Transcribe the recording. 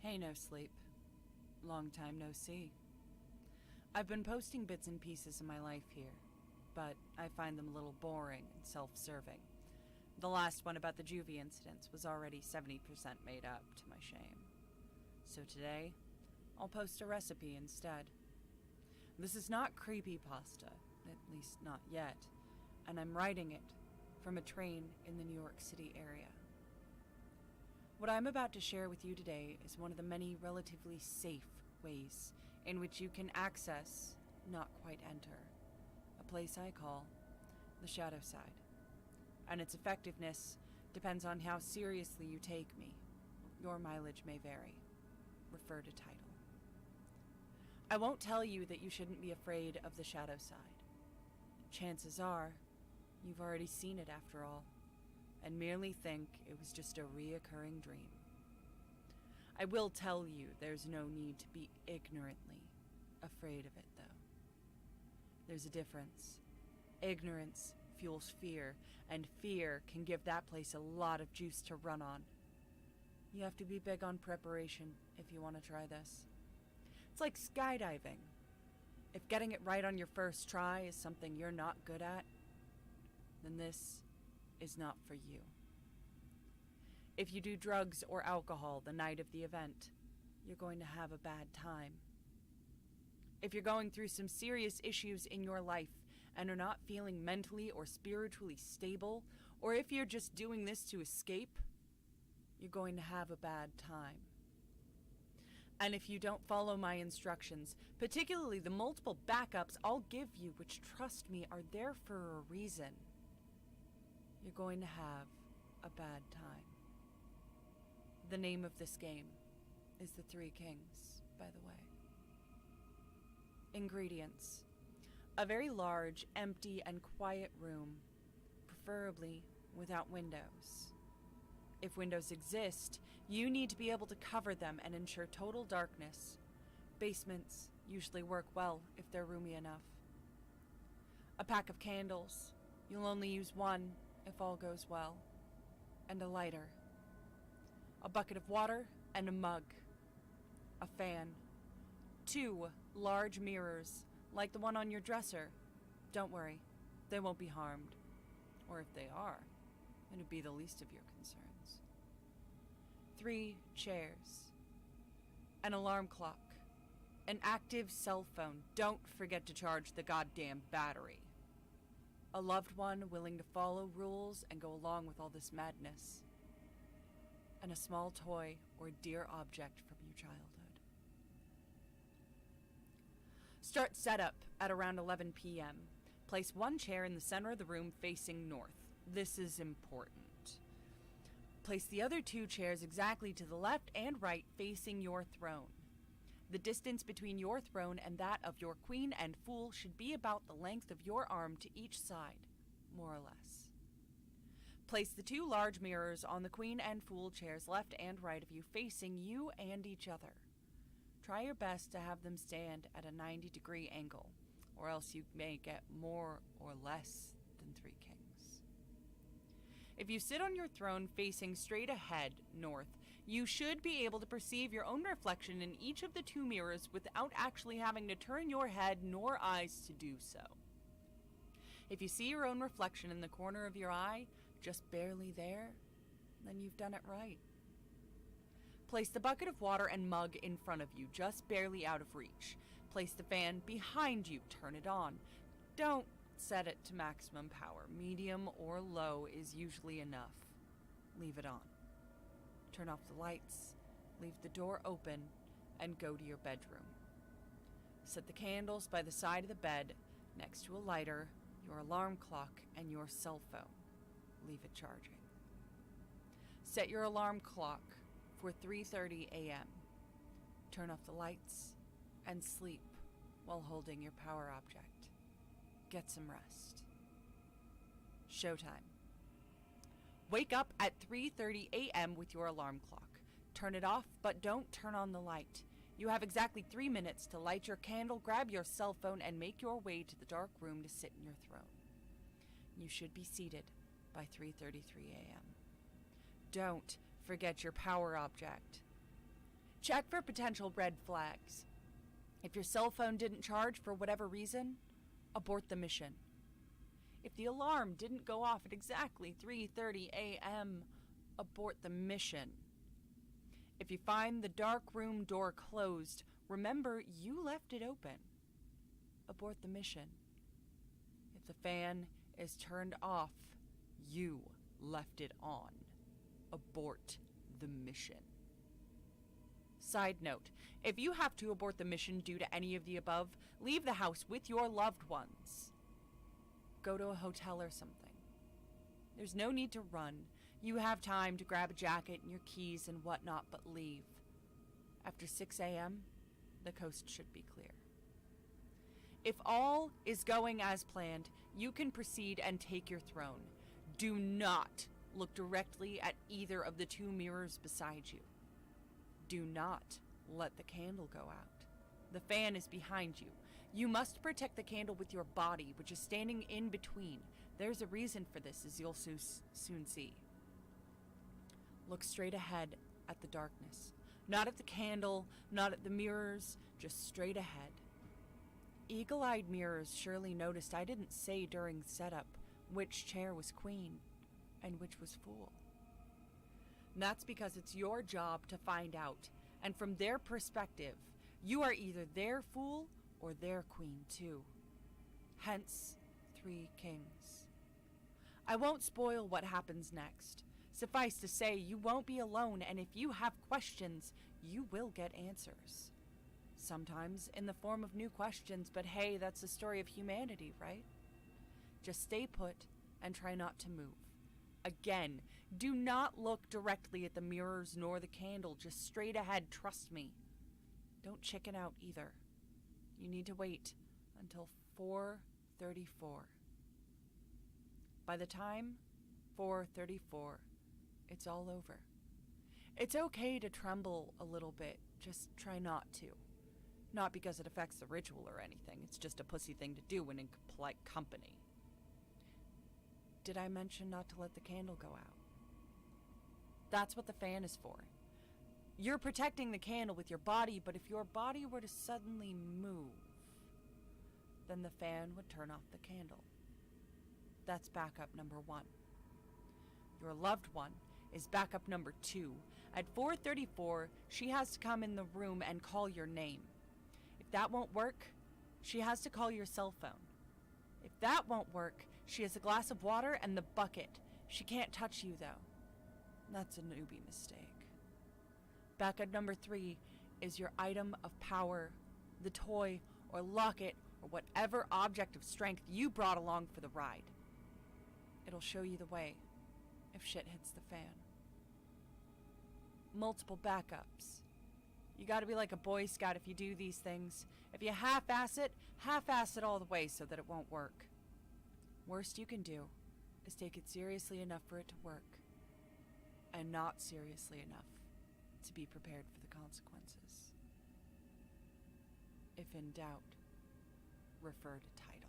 Hey, no sleep. Long time no see. I've been posting bits and pieces of my life here, but I find them a little boring and self-serving. The last one about the juvie incidents was already 70% made up, to my shame. So today, I'll post a recipe instead. This is not creepypasta, at least not yet, and I'm writing it from a train in the New York City area. What I'm about to share with you today is one of the many relatively safe ways in which you can access, not quite enter, a place I call the shadow side. And its effectiveness depends on how seriously you take me. Your mileage may vary. Refer to title. I won't tell you that you shouldn't be afraid of the shadow side. Chances are, you've already seen it after all, and merely think it was just a reoccurring dream. I will tell you there's no need to be ignorantly afraid of it, though. There's a difference. Ignorance fuels fear, and fear can give that place a lot of juice to run on. You have to be big on preparation if you want to try this. It's like skydiving. If getting it right on your first try is something you're not good at, then this is not for you. If you do drugs or alcohol the night of the event, you're going to have a bad time. If you're going through some serious issues in your life and are not feeling mentally or spiritually stable, or if you're just doing this to escape, you're going to have a bad time. And if you don't follow my instructions, particularly the multiple backups I'll give you, which, trust me, are there for a reason, you're going to have a bad time. The name of this game is The Three Kings, by the way. Ingredients: a very large, empty, and quiet room, preferably without windows. If windows exist, you need to be able to cover them and ensure total darkness. Basements usually work well if they're roomy enough. A pack of candles. You'll only use one if all goes well. And a lighter. A bucket of water and a mug. A fan. 2 large mirrors, like the one on your dresser. Don't worry, they won't be harmed. Or if they are, it'll be the least of your concerns. 3 chairs. An alarm clock. An active cell phone. Don't forget to charge the goddamn battery. A loved one willing to follow rules and go along with all this madness. And a small toy or dear object from your childhood. Start setup at around 11 p.m. Place 1 chair in the center of the room facing north. This is important. Place the other 2 chairs exactly to the left and right facing your throne. The distance between your throne and that of your queen and fool should be about the length of your arm to each side, more or less. Place the 2 large mirrors on the queen and fool chairs left and right of you, facing you and each other. Try your best to have them stand at a 90-degree angle, or else you may get more or less than 3 kings. If you sit on your throne facing straight ahead, north, you should be able to perceive your own reflection in each of the 2 mirrors without actually having to turn your head nor eyes to do so. If you see your own reflection in the corner of your eye, just barely there, then you've done it right. Place the bucket of water and mug in front of you, just barely out of reach. Place the fan behind you, turn it on. Don't set it to maximum power. Medium or low is usually enough. Leave it on. Turn off the lights, leave the door open, and go to your bedroom. Set the candles by the side of the bed, next to a lighter, your alarm clock, and your cell phone. Leave it charging. Set your alarm clock for 3:30 a.m. Turn off the lights and sleep while holding your power object. Get some rest. Showtime. Wake up at 3:30 a.m. with your alarm clock. Turn it off, but don't turn on the light. You have exactly 3 minutes to light your candle, grab your cell phone, and make your way to the dark room to sit in your throne. You should be seated by 3:33 a.m. Don't forget your power object. Check for potential red flags. If your cell phone didn't charge for whatever reason, abort the mission. If the alarm didn't go off at exactly 3:30 a.m., abort the mission. If you find the dark room door closed, remember you left it open. Abort the mission. If the fan is turned off, you left it on. Abort the mission. Side note, if you have to abort the mission due to any of the above, leave the house with your loved ones. Go to a hotel or something. There's no need to run. You have time to grab a jacket and your keys and whatnot, but leave. After 6 a.m., the coast should be clear. If all is going as planned, you can proceed and take your throne. Do not look directly at either of the two mirrors beside you. Do not let the candle go out. The fan is behind you. You must protect the candle with your body, which is standing in between. There's a reason for this, as you'll soon see. Look straight ahead at the darkness. Not at the candle, not at the mirrors, just straight ahead. Eagle-eyed mirrors surely noticed I didn't say during setup which chair was queen and which was fool. And that's because it's your job to find out, and from their perspective, you are either their fool or their queen too. Hence, 3 kings. I won't spoil what happens next. Suffice to say, you won't be alone, and if you have questions, you will get answers. Sometimes in the form of new questions, but hey, that's the story of humanity, right? Just stay put and try not to move. Again, do not look directly at the mirrors nor the candle, just straight ahead, trust me. Don't chicken out either. You need to wait until 4:34. By the time 4:34, it's all over. It's okay to tremble a little bit, just try not to. Not because it affects the ritual or anything, it's just a pussy thing to do when in polite company. Did I mention not to let the candle go out? That's what the fan is for. You're protecting the candle with your body, but if your body were to suddenly move, then the fan would turn off the candle. That's backup number 1. Your loved one is backup number 2. At 4:34, she has to come in the room and call your name. If that won't work, she has to call your cell phone. If that won't work, she has a glass of water and the bucket. She can't touch you, though. That's a newbie mistake. Backup number 3 is your item of power, the toy or locket or whatever object of strength you brought along for the ride. It'll show you the way if shit hits the fan. Multiple backups. You gotta be like a Boy Scout if you do these things. If you half-ass it all the way so that it won't work. Worst you can do is take it seriously enough for it to work, and not seriously enough to be prepared for the consequences. If in doubt, refer to title.